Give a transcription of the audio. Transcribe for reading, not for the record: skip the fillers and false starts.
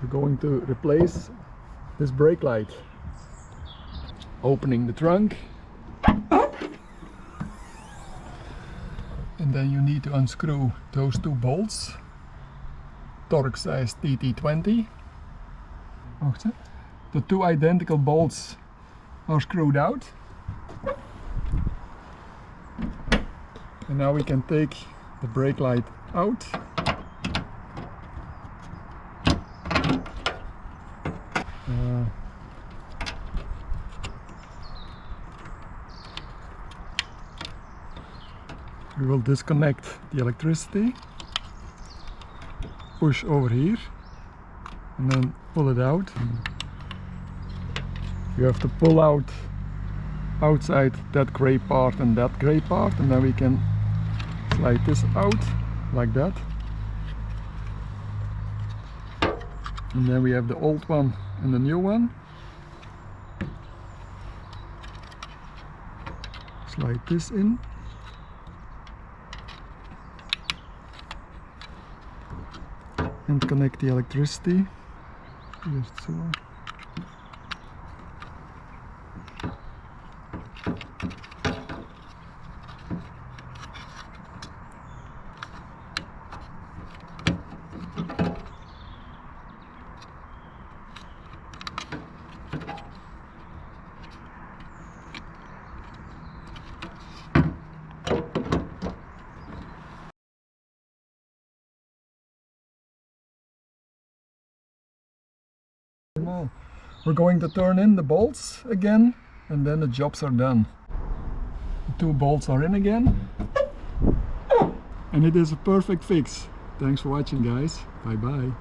We're going to replace this brake light. Opening the trunk. And then you need to unscrew those two bolts. Torque size TT20. Wacht, the two identical bolts are screwed out. And now we can take the brake light out. We will disconnect the electricity, push over here, and then pull it out. You have to pull out outside that gray part and that gray part, and then we can slide this out like that. And then we have the old one and the new one. Slide this in. And connect the electricity. Just so. We're going to turn in the bolts again, and then the jobs are done. The two bolts are in again, and it is a perfect fix. Thanks for watching, guys. Bye bye.